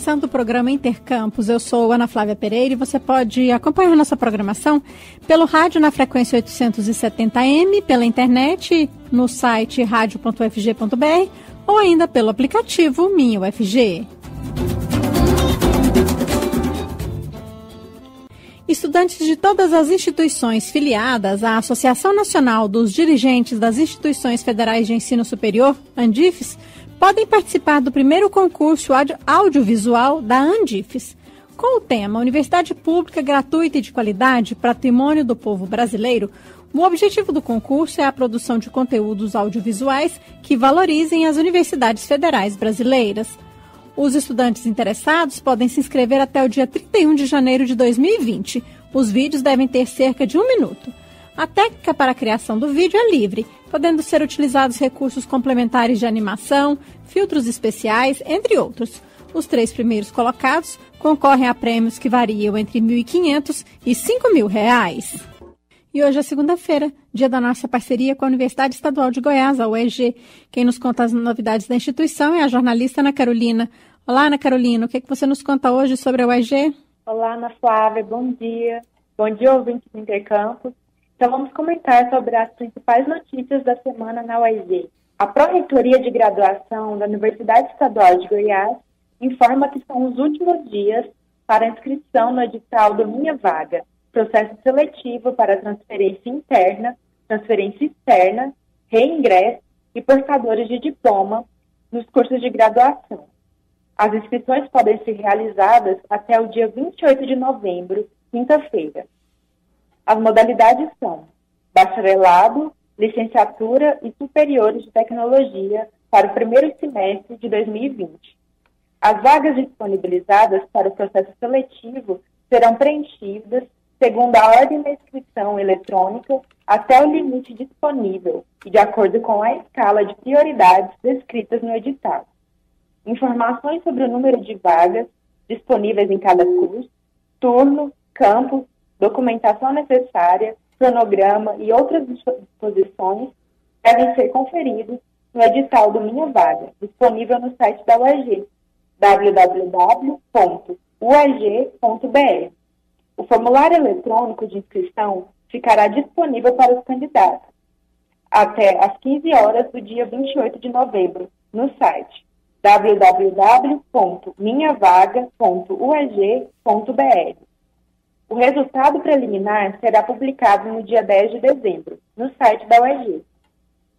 começando o programa Intercampus. Eu sou Ana Flávia Pereira e você pode acompanhar nossa programação pelo rádio na frequência 870M, pela internet no site radio.ufg.br ou ainda pelo aplicativo Minha UFG. Estudantes de todas as instituições filiadas à Associação Nacional dos Dirigentes das Instituições Federais de Ensino Superior, ANDIFES, podem participar do primeiro concurso audiovisual da ANDIFES, com o tema Universidade Pública Gratuita e de Qualidade, Patrimônio do Povo Brasileiro. O objetivo do concurso é a produção de conteúdos audiovisuais que valorizem as universidades federais brasileiras. Os estudantes interessados podem se inscrever até o dia 31 de janeiro de 2020. Os vídeos devem ter cerca de 1 minuto. A técnica para a criação do vídeo é livre, podendo ser utilizados recursos complementares de animação, filtros especiais, entre outros. Os 3 primeiros colocados concorrem a prêmios que variam entre R$ 1.500 e R$ 5.000. E hoje é segunda-feira, dia da nossa parceria com a Universidade Estadual de Goiás, a UEG. Quem nos conta as novidades da instituição é a jornalista Ana Carolina. Olá, Ana Carolina, o que você nos conta hoje sobre a UEG? Olá, Ana Flávia, bom dia. Bom dia, ouvintes do Intercampus. Então, vamos comentar sobre as principais notícias da semana na UEG. A Pró-Reitoria de Graduação da Universidade Estadual de Goiás informa que são os últimos dias para inscrição no edital do Minha Vaga, processo seletivo para transferência interna, transferência externa, reingresso e portadores de diploma nos cursos de graduação. As inscrições podem ser realizadas até o dia 28 de novembro, quinta-feira. As modalidades são bacharelado, licenciatura e superiores de tecnologia para o primeiro semestre de 2020. As vagas disponibilizadas para o processo seletivo serão preenchidas segundo a ordem da inscrição eletrônica até o limite disponível e de acordo com a escala de prioridades descritas no edital. Informações sobre o número de vagas disponíveis em cada curso, turno, campus, documentação necessária, cronograma e outras disposições devem ser conferidos no edital do Minha Vaga, disponível no site da UEG, www.ueg.br. O formulário eletrônico de inscrição ficará disponível para os candidatos até às 15 horas do dia 28 de novembro no site www.minhavaga.ueg.br. O resultado preliminar será publicado no dia 10 de dezembro, no site da UEG.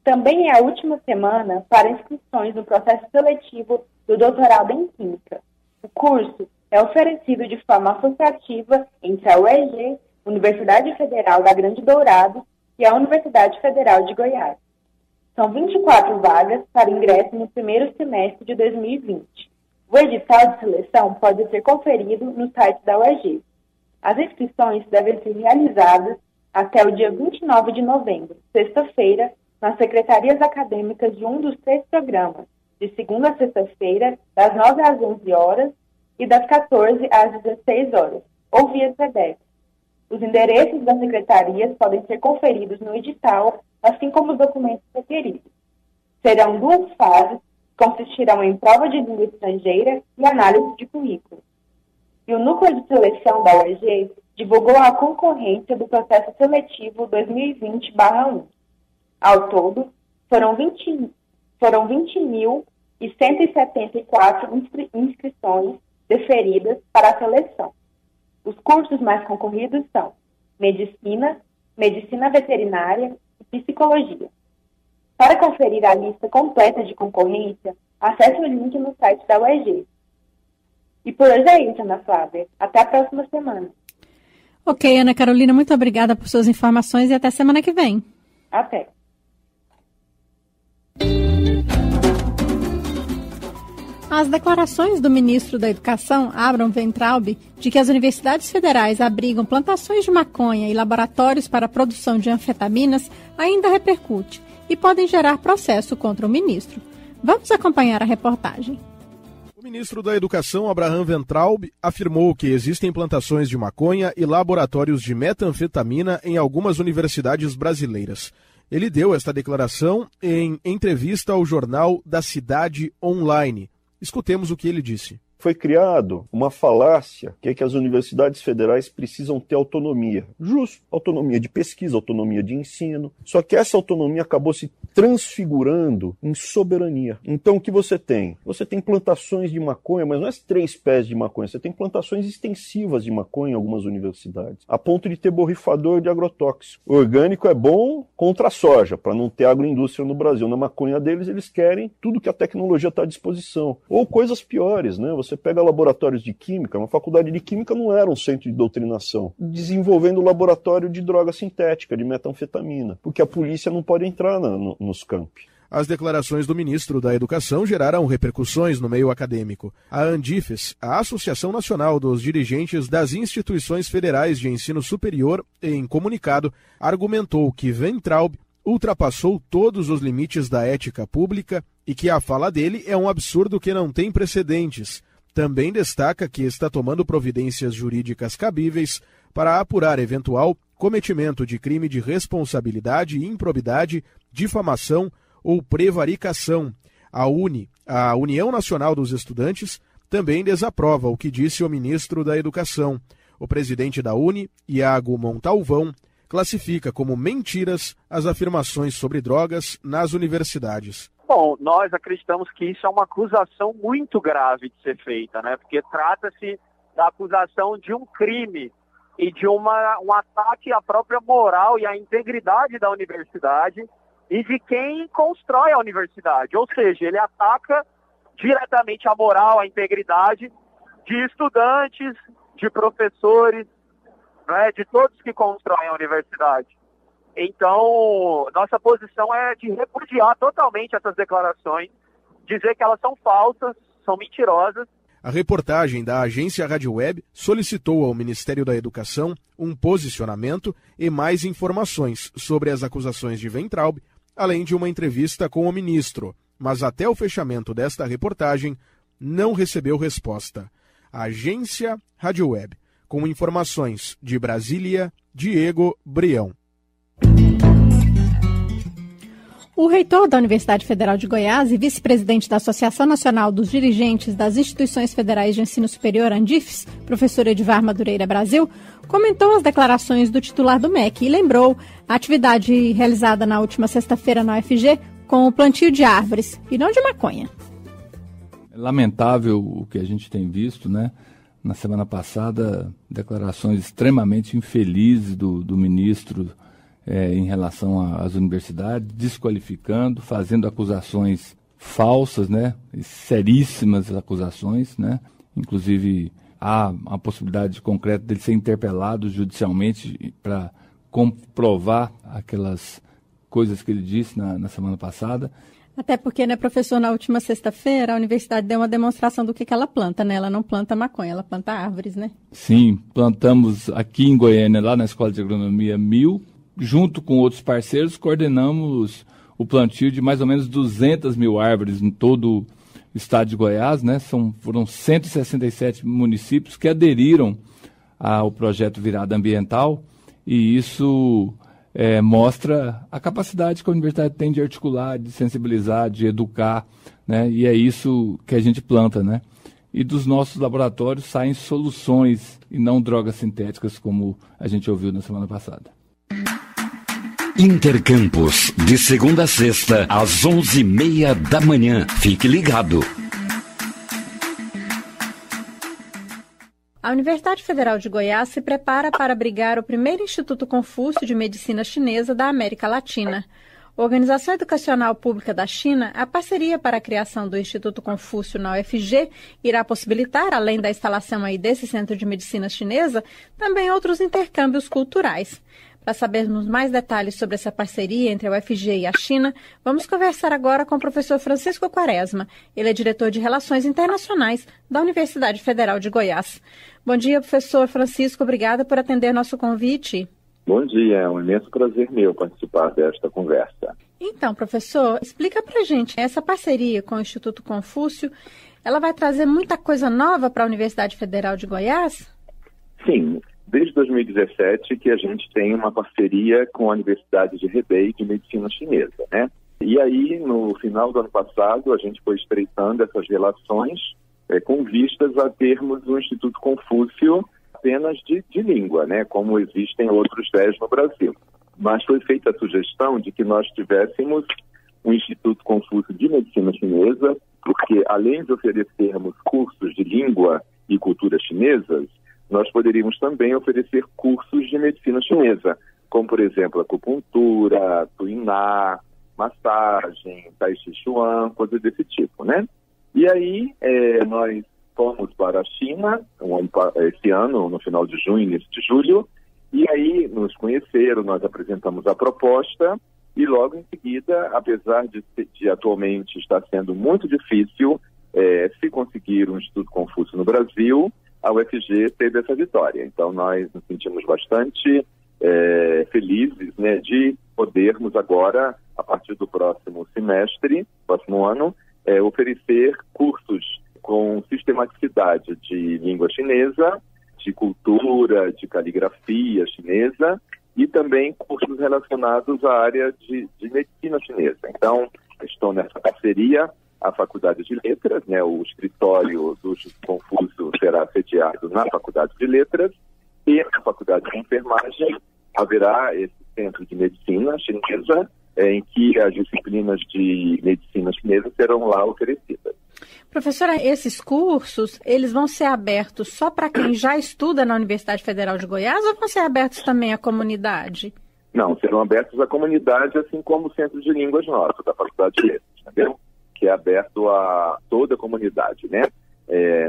Também é a última semana para inscrições no processo seletivo do doutorado em Química. O curso é oferecido de forma associativa entre a UEG, Universidade Federal da Grande Dourado e a Universidade Federal de Goiás. São 24 vagas para ingresso no primeiro semestre de 2020. O edital de seleção pode ser conferido no site da UEG. As inscrições devem ser realizadas até o dia 29 de novembro, sexta-feira, nas secretarias acadêmicas de um dos 3 programas, de segunda a sexta-feira, das 9 às 11 horas e das 14 às 16 horas, ou via SEDEX. Os endereços das secretarias podem ser conferidos no edital, assim como os documentos requeridos. Serão 2 fases, que consistirão em prova de língua estrangeira e análise de currículo. E o Núcleo de Seleção da UEG divulgou a concorrência do processo seletivo 2020/1. Ao todo, foram 20.174 inscrições deferidas para a seleção. Os cursos mais concorridos são Medicina, Medicina Veterinária e Psicologia. Para conferir a lista completa de concorrência, acesse o link no site da UEG. E por hoje é isso, Ana Flávia. Até a próxima semana. Ok, Ana Carolina, muito obrigada por suas informações e até semana que vem. Até. As declarações do ministro da Educação, Abraham Weintraub, de que as universidades federais abrigam plantações de maconha e laboratórios para a produção de anfetaminas ainda repercute e podem gerar processo contra o ministro. Vamos acompanhar a reportagem. O ministro da Educação, Abraham Weintraub, afirmou que existem plantações de maconha e laboratórios de metanfetamina em algumas universidades brasileiras. Ele deu esta declaração em entrevista ao jornal da Cidade Online. Escutemos o que ele disse. Foi criado uma falácia, que é que as universidades federais precisam ter autonomia. Justo, autonomia de pesquisa, autonomia de ensino. Só que essa autonomia acabou se transfigurando em soberania. Então o que você tem? Você tem plantações de maconha, mas não é 3 pés de maconha, você tem plantações extensivas de maconha em algumas universidades, a ponto de ter borrifador de agrotóxico. O orgânico é bom contra a soja, para não ter agroindústria no Brasil. Na maconha deles, eles querem tudo que a tecnologia está à disposição. Ou coisas piores, né? Você pega laboratórios de química, uma faculdade de química não era um centro de doutrinação, desenvolvendo laboratório de droga sintética, de metanfetamina, porque a polícia não pode entrar nos campi. As declarações do ministro da Educação geraram repercussões no meio acadêmico. A Andifes, a Associação Nacional dos Dirigentes das Instituições Federais de Ensino Superior, em comunicado, argumentou que Weintraub ultrapassou todos os limites da ética pública e que a fala dele é um absurdo que não tem precedentes. Também destaca que está tomando providências jurídicas cabíveis para apurar eventual cometimento de crime de responsabilidade, improbidade, difamação ou prevaricação. A União Nacional dos Estudantes, também desaprova o que disse o ministro da Educação. O presidente da UNE, Iago Montalvão, classifica como mentiras as afirmações sobre drogas nas universidades. Bom, nós acreditamos que isso é uma acusação muito grave de ser feita, né? Porque trata-se da acusação de um crime e de um ataque à própria moral e à integridade da universidade e de quem constrói a universidade. Ou seja, ele ataca diretamente a moral, a integridade de estudantes, de professores, né, de todos que constroem a universidade. Então, nossa posição é de repudiar totalmente essas declarações, dizer que elas são falsas, são mentirosas. A reportagem da agência Rádio Web solicitou ao Ministério da Educação um posicionamento e mais informações sobre as acusações de Weintraub, além de uma entrevista com o ministro, mas até o fechamento desta reportagem não recebeu resposta. A agência Rádio Web, com informações de Brasília, Diego Brião. O reitor da Universidade Federal de Goiás e vice-presidente da Associação Nacional dos Dirigentes das Instituições Federais de Ensino Superior, Andifes, professor Edivar Madureira Brasil, comentou as declarações do titular do MEC e lembrou a atividade realizada na última sexta-feira na UFG com o plantio de árvores e não de maconha. É lamentável o que a gente tem visto, né? Na semana passada, declarações extremamente infelizes do ministro em relação às universidades, desqualificando, fazendo acusações falsas, né? Seríssimas acusações, né? Inclusive, há a possibilidade concreta dele ser interpelado judicialmente para comprovar aquelas coisas que ele disse na semana passada. Até porque, né, professor, na última sexta-feira a universidade deu uma demonstração do que ela planta, né? Ela não planta maconha, ela planta árvores, né? Sim, plantamos aqui em Goiânia, lá na Escola de Agronomia 1000, junto com outros parceiros, coordenamos o plantio de mais ou menos 200 mil árvores em todo o estado de Goiás, né? Foram 167 municípios que aderiram ao projeto Virada Ambiental e isso mostra a capacidade que a universidade tem de articular, de sensibilizar, de educar, né? E é isso que a gente planta, né? E dos nossos laboratórios saem soluções e não drogas sintéticas, como a gente ouviu na semana passada. Intercampus, de segunda a sexta, às 11h30 da manhã. Fique ligado. A Universidade Federal de Goiás se prepara para abrigar o primeiro Instituto Confúcio de Medicina Chinesa da América Latina. A Organização Educacional Pública da China, a parceria para a criação do Instituto Confúcio na UFG, irá possibilitar, além da instalação aí desse Centro de Medicina Chinesa, também outros intercâmbios culturais. Para sabermos mais detalhes sobre essa parceria entre a UFG e a China, vamos conversar agora com o professor Francisco Quaresma. Ele é diretor de Relações Internacionais da Universidade Federal de Goiás. Bom dia, professor Francisco. Obrigada por atender nosso convite. Bom dia, é um imenso prazer meu participar desta conversa. Então, professor, explica pra gente, essa parceria com o Instituto Confúcio, ela vai trazer muita coisa nova para a Universidade Federal de Goiás? Sim. Desde 2017 que a gente tem uma parceria com a Universidade de Hebei de Medicina Chinesa, né? E aí, no final do ano passado, a gente foi estreitando essas relações com vistas a termos um Instituto Confúcio apenas de língua, né, como existem outros 10 no Brasil. Mas foi feita a sugestão de que nós tivéssemos um Instituto Confúcio de Medicina Chinesa, porque além de oferecermos cursos de língua e cultura chinesas, nós poderíamos também oferecer cursos de medicina chinesa, como, por exemplo, acupuntura, tuiná, massagem, tai chi chuan, coisas desse tipo, né? E aí, nós fomos para a China esse ano, no final de junho, início de julho, e aí nos conheceram, nós apresentamos a proposta, e logo em seguida, apesar de atualmente estar sendo muito difícil se conseguir um Instituto Confúcio no Brasil, a UFG teve essa vitória. Então nós nos sentimos bastante felizes, né, de podermos agora, a partir do próximo semestre, próximo ano, oferecer cursos com sistematicidade de língua chinesa, de cultura, de caligrafia chinesa e também cursos relacionados à área de medicina chinesa. Então, estou nessa parceria, a Faculdade de Letras, né, o escritório do Instituto Confúcio será sediado na Faculdade de Letras e na Faculdade de Enfermagem haverá esse centro de medicina chinesa em que as disciplinas de medicina chinesa serão lá oferecidas. Professora, esses cursos, eles vão ser abertos só para quem já estuda na Universidade Federal de Goiás ou vão ser abertos também à comunidade? Não, serão abertos à comunidade, assim como o Centro de Línguas nosso, da Faculdade de Letras, entendeu? Que é aberto a toda a comunidade, né?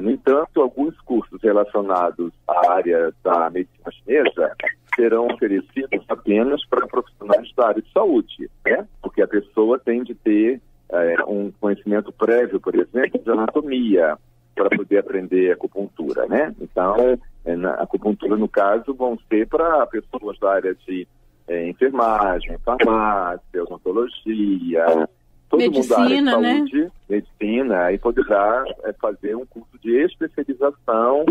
No entanto, alguns cursos relacionados à área da medicina chinesa serão oferecidos apenas para profissionais da área de saúde, né? Porque a pessoa tem de ter um conhecimento prévio, por exemplo, de anatomia, para poder aprender acupuntura, né? Então, a acupuntura, no caso, vão ser para pessoas da área de enfermagem, farmácia, odontologia, todo medicina, mundo da área de saúde, né? Medicina, e poderá fazer um curso de especialização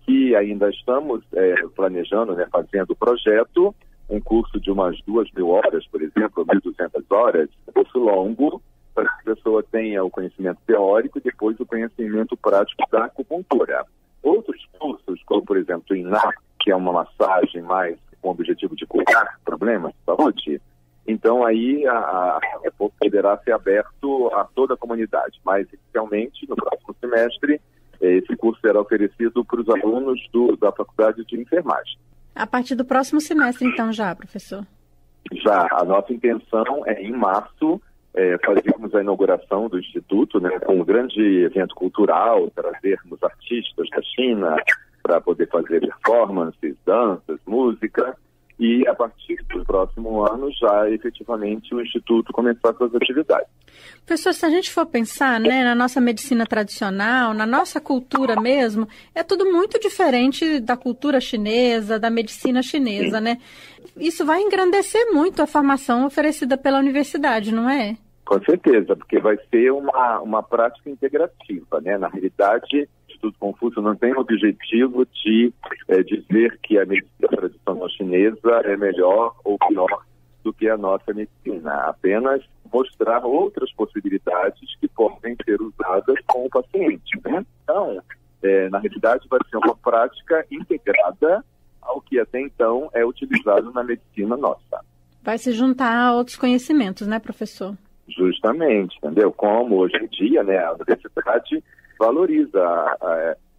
que ainda estamos planejando, né, fazendo o projeto, um curso de umas 2.000 horas, por exemplo, 1.200 horas, curso longo, para que a pessoa tenha o conhecimento teórico e depois o conhecimento prático da acupuntura. Outros cursos, como por exemplo o INA, que é uma massagem mais com o objetivo de curar problemas de saúde, então aí poderá ser aberto a toda a comunidade, mas inicialmente no próximo semestre esse curso será oferecido para os alunos da Faculdade de Enfermagem. A partir do próximo semestre, então, já, professor? Já, a nossa intenção é em março fazermos a inauguração do Instituto, né, com um grande evento cultural, trazermos artistas da China para poder fazer performances, danças, música, e a partir do próximo ano já efetivamente o Instituto começar suas atividades. Professor, se a gente for pensar, né, na nossa medicina tradicional, na nossa cultura mesmo, é tudo muito diferente da cultura chinesa, da medicina chinesa, né? Isso vai engrandecer muito a formação oferecida pela universidade, não é? Com certeza, porque vai ser uma prática integrativa, né? Na realidade, o Instituto Confúcio não tem o objetivo de dizer que a medicina tradicional chinesa é melhor ou pior do que a nossa medicina, apenas mostrar outras possibilidades que podem ser usadas com o paciente, né? Então, na realidade, vai ser uma prática integrada ao que até então é utilizado na medicina nossa. Vai se juntar a outros conhecimentos, né, professor? Justamente, entendeu? Como hoje em dia, né, a universidade valoriza,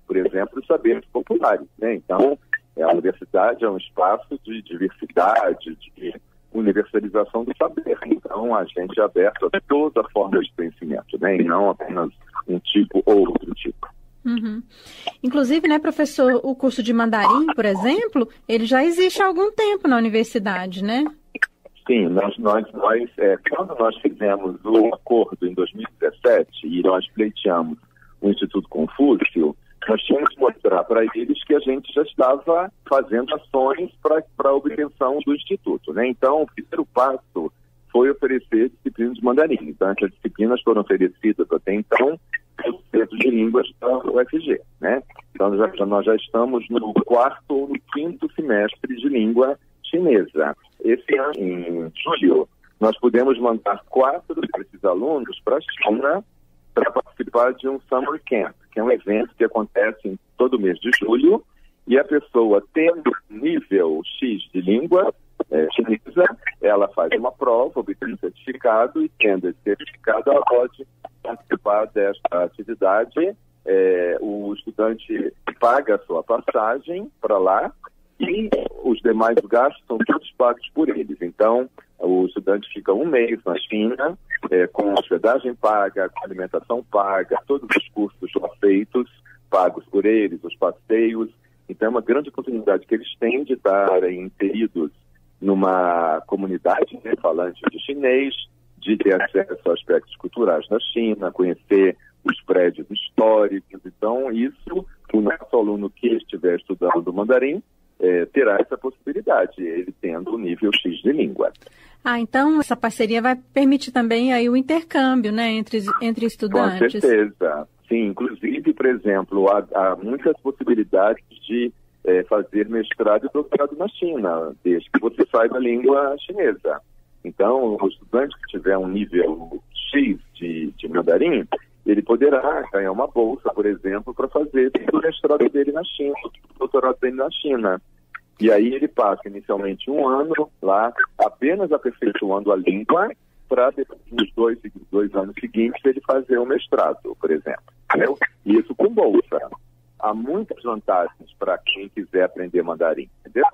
por exemplo, os saberes populares, né? Então, a universidade é um espaço de diversidade, de universalização do saber. Então, a gente é aberto a toda forma de conhecimento, né? E não apenas um tipo ou outro tipo. Uhum. Inclusive, né, professor, o curso de mandarim, por exemplo, ele já existe há algum tempo na universidade, né? Sim, quando nós fizemos o acordo em 2017 e nós pleiteamos o Instituto Confúcio, nós tínhamos que mostrar para eles que a gente já estava fazendo ações para a obtenção do Instituto, né? Então, o primeiro passo foi oferecer disciplinas de mandarim. Então, essas disciplinas foram oferecidas até então pelo Centro de Línguas da UFG, né? Então, nós já estamos no 4º ou no 5º semestre de língua chinesa. Esse ano, em julho, nós pudemos mandar 4 desses alunos para a China para participar de um Summer Camp, que é um evento que acontece em todo mês de julho, e a pessoa tendo nível X de língua chinesa, ela faz uma prova, obtém um certificado, e tendo esse certificado, ela pode participar desta atividade. O estudante paga a sua passagem para lá, e os demais gastos são todos pagos por eles. Então, o estudante fica um mês na China, com hospedagem paga, com alimentação paga, todos os custos são feitos, pagos por eles, os passeios. Então, é uma grande oportunidade que eles têm de estar inseridos numa comunidade, né, falante de chinês, de ter acesso a aspectos culturais da China, conhecer os prédios históricos. Então, isso, o nosso aluno que estiver estudando mandarim terá essa possibilidade, ele tendo o nível X de língua. Então essa parceria vai permitir também aí o intercâmbio, né, entre estudantes. Com certeza. Sim, inclusive, por exemplo, há muitas possibilidades de fazer mestrado e doutorado na China, desde que você saiba a língua chinesa. Então, o estudante que tiver um nível X de mandarim, ele poderá ganhar uma bolsa, por exemplo, para fazer o mestrado dele na China, o doutorado dele na China. E aí ele passa inicialmente um ano lá, apenas aperfeiçoando a língua, para nos dois anos seguintes ele fazer o mestrado, por exemplo. Entendeu? E isso com bolsa. Há muitas vantagens para quem quiser aprender mandarim, entendeu?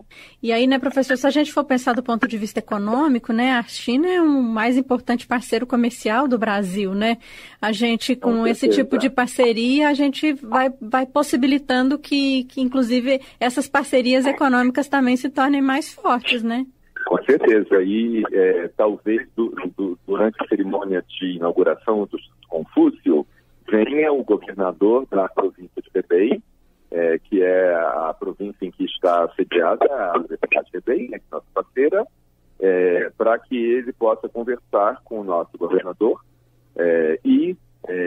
E aí, né, professor, se a gente for pensar do ponto de vista econômico, né, a China é um mais importante parceiro comercial do Brasil, né? A gente, com esse tipo de parceria, a gente vai possibilitando que inclusive, essas parcerias econômicas também se tornem mais fortes, né? Com certeza. E talvez durante a cerimônia de inauguração do Confúcio, venha o governador da província de Hebei, que é a província em que está sediada a Universidade de Hebei, né, nossa parceira, para que ele possa conversar com o nosso governador e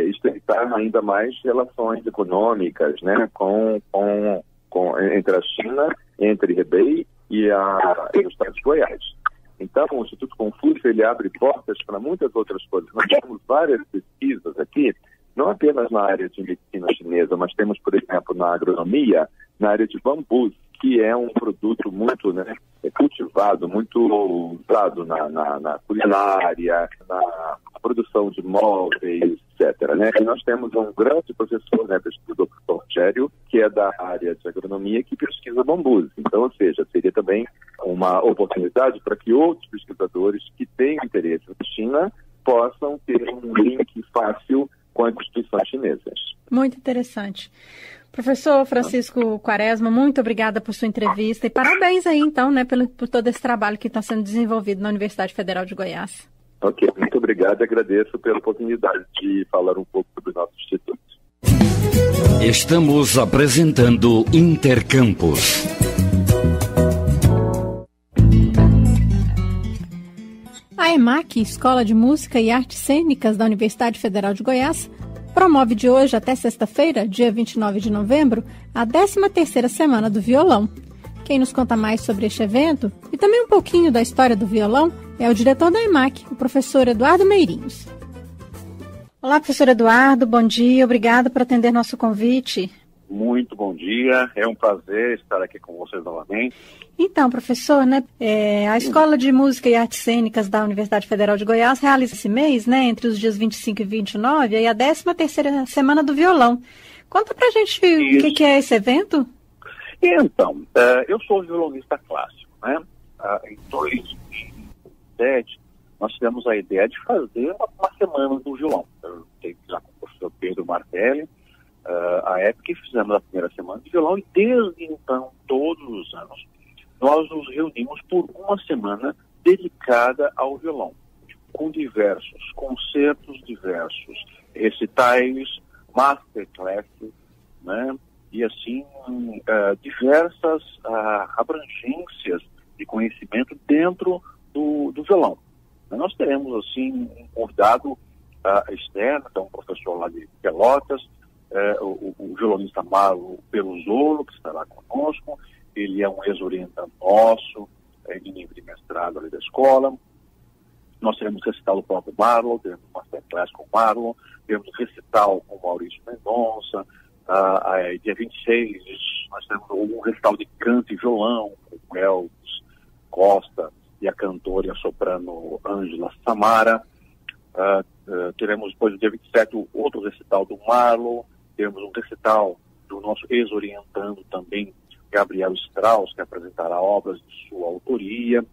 estreitar ainda mais relações econômicas, né, entre a China, entre Hebei e o estado de Goiás. Então, o Instituto Confúcio ele abre portas para muitas outras coisas. Nós temos várias pesquisas aqui, não apenas na área de medicina chinesa, mas temos, por exemplo, na agronomia, na área de bambus, que é um produto muito cultivado, muito usado na culinária, na produção de móveis, etc. Né? E nós temos um grande professor, né, pesquisador Rogério, que é da área de agronomia, que pesquisa bambus. Então, ou seja, seria também uma oportunidade para que outros pesquisadores que tenham interesse na China possam ter um link fácil com as instituições chinesas. Muito interessante. Professor Francisco Quaresma, muito obrigada por sua entrevista e parabéns aí, então, né, por todo esse trabalho que está sendo desenvolvido na Universidade Federal de Goiás. Ok, muito obrigado e agradeço pela oportunidade de falar um pouco sobre o nosso instituto. Estamos apresentando Intercampus. A EMAC, Escola de Música e Artes Cênicas da Universidade Federal de Goiás, promove de hoje até sexta-feira, dia 29 de novembro, a 13ª Semana do Violão. Quem nos conta mais sobre este evento e também um pouquinho da história do violão é o diretor da EMAC, o professor Eduardo Meirinhos. Olá, professor Eduardo, bom dia, obrigada por atender nosso convite. Muito bom dia, é um prazer estar aqui com vocês novamente. Então, professor, né, a Escola de Música e Artes Cênicas da Universidade Federal de Goiás realiza esse mês, né, entre os dias 25 e 29, aí a 13ª Semana do Violão. Conta pra gente o que é esse evento? Então, eu sou violonista clássico, né? Em 2007, nós tivemos a ideia de fazer uma semana do violão. Eu tenho que já com o professor Pedro Martelli, a época que fizemos a primeira semana de violão, e desde então, todos os anos, nós nos reunimos por uma semana dedicada ao violão, com diversos concertos, diversos recitais, masterclasses, né? E assim, diversas abrangências de conhecimento dentro do violão. Nós teremos, assim, um convidado externo, então um professor lá de Pelotas, o violonista Marlo Peluzolo, que estará conosco. Ele é um ex-orientando nosso, em nível de mestrado ali da escola. Nós teremos recital do próprio Marlon, teremos masterclass com o Marlon, teremos recital com o Maurício Mendonça. Dia 26, nós temos um recital de canto e violão com o Elvis Costa e a cantora e a soprano Ângela Samara. Teremos depois, no dia 27, outro recital do Marlon. Teremos um recital do nosso ex-orientando também, Gabriel Strauss, que apresentará obras de sua autoria.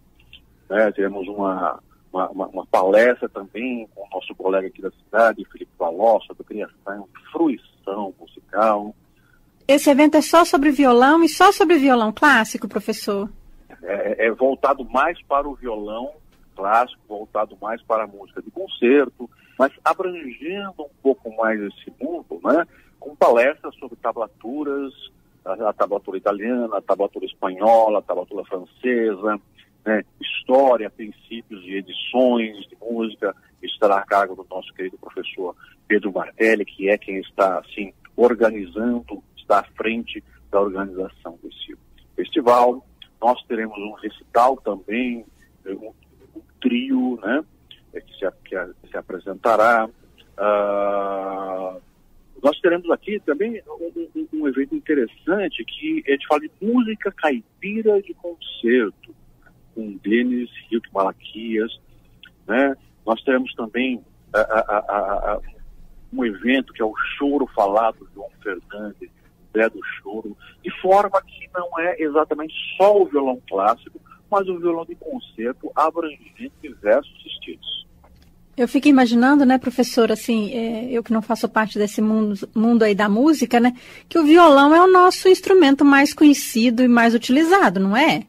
Teremos uma palestra também com o nosso colega aqui da cidade, Felipe Való, sobre criação e fruição musical. Esse evento é só sobre violão e só sobre violão clássico, professor? É voltado mais para o violão clássico, voltado mais para a música de concerto, mas abrangendo um pouco mais esse mundo, né, com palestras sobre tablaturas, a tablatura italiana, a tablatura espanhola, a tablatura francesa, né, história, princípios e edições de música. Estará a cargo do nosso querido professor Pedro Martelli, que é quem está, assim, organizando, está à frente da organização desse festival. Nós teremos um recital também, um trio, né, que se apresentará. Nós teremos aqui também um evento interessante que a gente fala de música caipira de concerto, com Denis Hilk Malaquias, né? Nós teremos também um evento que é o Choro Falado de João Fernandes, Zé do Choro, de forma que não é exatamente só o violão clássico, mas o violão de concerto abrangendo diversos estilos. Eu fico imaginando, né, professor, assim, eu que não faço parte desse mundo aí da música, né, que o violão é o nosso instrumento mais conhecido e mais utilizado, não é?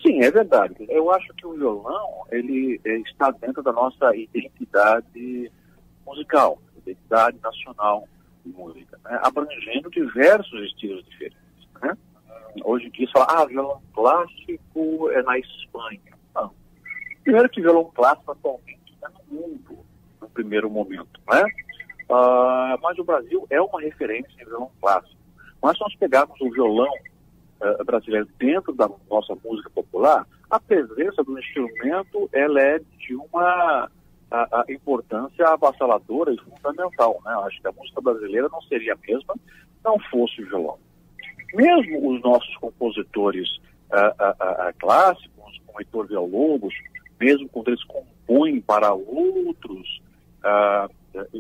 Sim, é verdade. Eu acho que o violão, ele está dentro da nossa identidade musical, identidade nacional de música, né, abrangendo diversos estilos diferentes, né? Hoje em dia, você fala, violão clássico é na Espanha. Não. Primeiro que violão clássico atualmente é no mundo, no primeiro momento, né? Mas o Brasil é uma referência em violão clássico. Mas se nós pegarmos o violão brasileiro dentro da nossa música popular, a presença do instrumento ela é de uma importância avassaladora e fundamental, né? Acho que a música brasileira não seria a mesma se não fosse o violão. Mesmo os nossos compositores clássicos, como Heitor Villa-Lobos, mesmo quando eles compõem para outros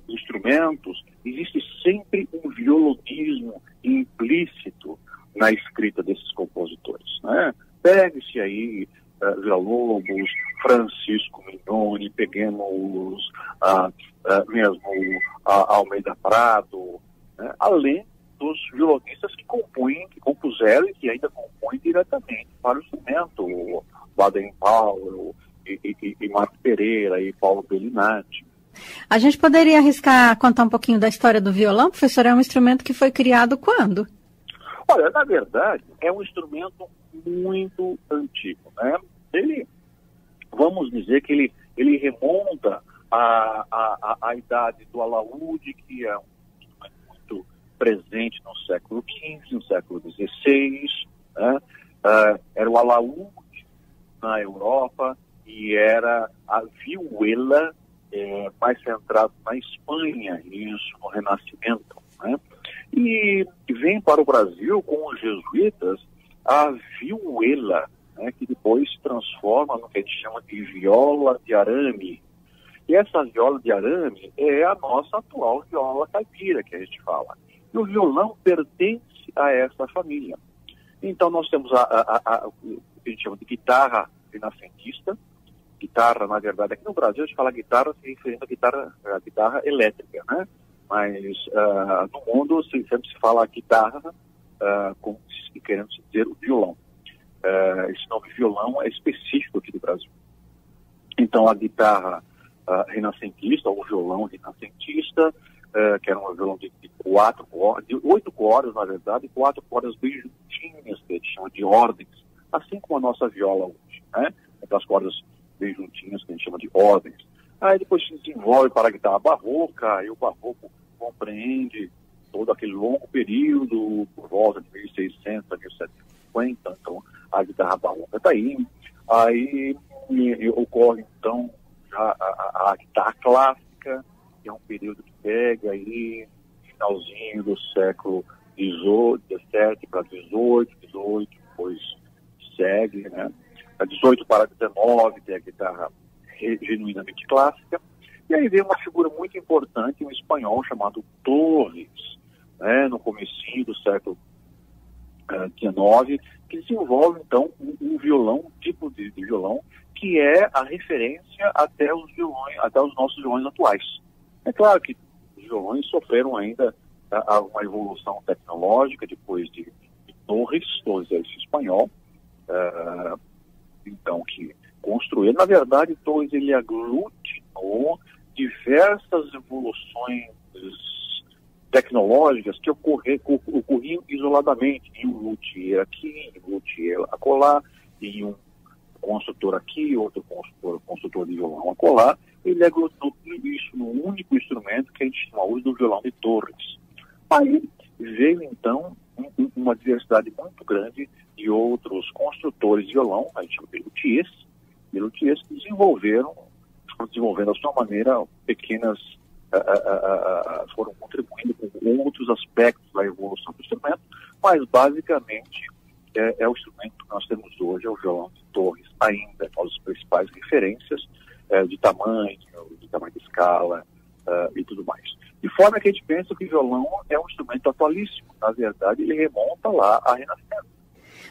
instrumentos, existe sempre um violonismo implícito na escrita desses compositores, né? Pegue-se aí Villa-Lobos, Francisco Mignoni, peguemos mesmo Almeida Prado, né? Além dos violonistas que compuseram e que ainda compõem diretamente para o instrumento, Baden-Powell e Marco Pereira e Paulo Bellinati. A gente poderia arriscar contar um pouquinho da história do violão, professor? É um instrumento que foi criado quando? Olha, na verdade, é um instrumento muito antigo, né? Vamos dizer que ele remonta à idade do alaúde, que é um instrumento muito presente no século XV, no século XVI, né? Era o alaúde na Europa e era a vihuela mais centrado na Espanha, isso no Renascimento, né? E vem para o Brasil com os jesuítas a vihuela, né, que depois se transforma no que a gente chama de viola de arame. E essa viola de arame é a nossa atual viola caipira, que a gente fala. E o violão pertence a essa família. Então nós temos o que a gente chama de guitarra renascentista. Guitarra, na verdade, aqui no Brasil a gente fala guitarra se referindo à guitarra elétrica, né? Mas no mundo sempre se fala guitarra como querendo dizer o violão. Esse nome violão é específico aqui do Brasil. Então a guitarra renascentista, ou violão renascentista, que era um violão de 8 cordas, na verdade, 4 cordas bem juntinhas, que a gente chama de ordens, assim como a nossa viola hoje, né? Aquelas cordas bem juntinhas que a gente chama de ordens. Aí depois se desenvolve para a guitarra barroca, e o barroco compreende todo aquele longo período, por volta de 1600 a 1750, então a guitarra barroca está aí. Aí ocorre, então, a guitarra clássica, que é um período que pega aí finalzinho do século XVII para XVIII, depois segue, né? A 18 para 19 tem a guitarra genuinamente clássica, e aí vem uma figura muito importante, um espanhol chamado Torres, né? No comecinho do século XIX, que desenvolve então um violão, um tipo de violão, que é a referência até os nossos violões atuais. É claro que os violões sofreram ainda uma evolução tecnológica depois de Torres é esse espanhol, então que construiu. Na verdade, Torres ele aglutinou diversas evoluções tecnológicas que ocorriam isoladamente, em um luthier aqui, em um luthier acolá, em um construtor aqui, outro construtor de violão acolá. Ele aglutinou tudo isso num único instrumento que a gente chama hoje do violão de Torres. Aí veio então uma diversidade muito grande de outros construtores de violão, a gente chama de luthiers que desenvolvendo à sua maneira pequenas, foram contribuindo com outros aspectos da evolução do instrumento, mas basicamente é o instrumento que nós temos hoje, é o violão de Torres, ainda com as principais referências de tamanho de escala e tudo mais. De forma que a gente pensa que o violão é um instrumento atualíssimo. Na verdade, ele remonta lá à Renascença.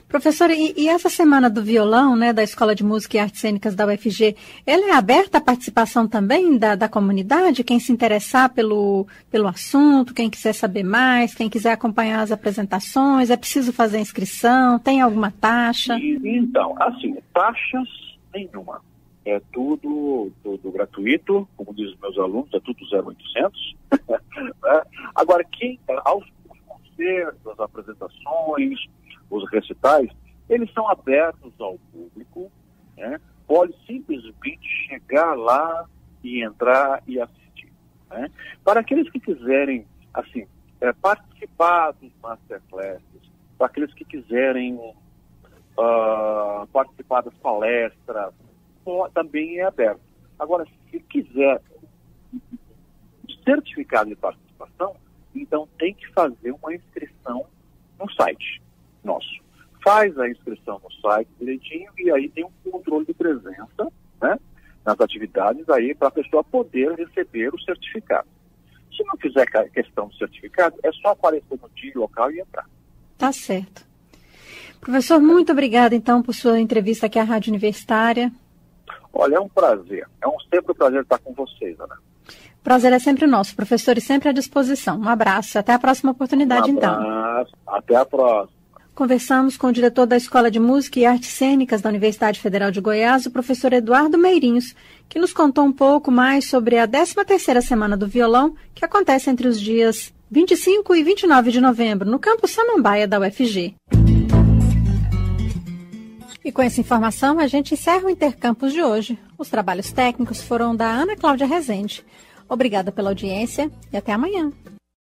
Professor, e essa semana do violão, né, da Escola de Música e Artes Cênicas da UFG, ela é aberta à participação também da comunidade? Quem se interessar pelo assunto, quem quiser saber mais, quem quiser acompanhar as apresentações, é preciso fazer inscrição? Tem alguma taxa? Então, assim, taxas nenhuma. É tudo gratuito, como dizem os meus alunos, é tudo 0800. Agora, aos concertos, as apresentações, os recitais, eles são abertos ao público, né? Pode simplesmente chegar lá e entrar e assistir, né? Para aqueles que quiserem, assim, participar dos masterclasses, para aqueles que quiserem participar das palestras, também é aberto. Agora, se quiser certificado de participação, então tem que fazer uma inscrição no site nosso. Faz a inscrição no site direitinho e aí tem um controle de presença, né, nas atividades aí para a pessoa poder receber o certificado. Se não fizer questão do certificado, é só aparecer no dia local e entrar. Tá certo. Professor, muito obrigada então por sua entrevista aqui à Rádio Universitária. Olha, é um prazer. Sempre um prazer estar com vocês, Ana. O prazer é sempre nosso, professor, e sempre à disposição. Um abraço. Até a próxima oportunidade, então. Até a próxima. Conversamos com o diretor da Escola de Música e Artes Cênicas da Universidade Federal de Goiás, o professor Eduardo Meirinhos, que nos contou um pouco mais sobre a 13ª Semana do Violão, que acontece entre os dias 25 e 29 de novembro, no campus Samambaia da UFG. E com essa informação, a gente encerra o Intercampus de hoje. Os trabalhos técnicos foram da Ana Cláudia Rezende. Obrigada pela audiência e até amanhã.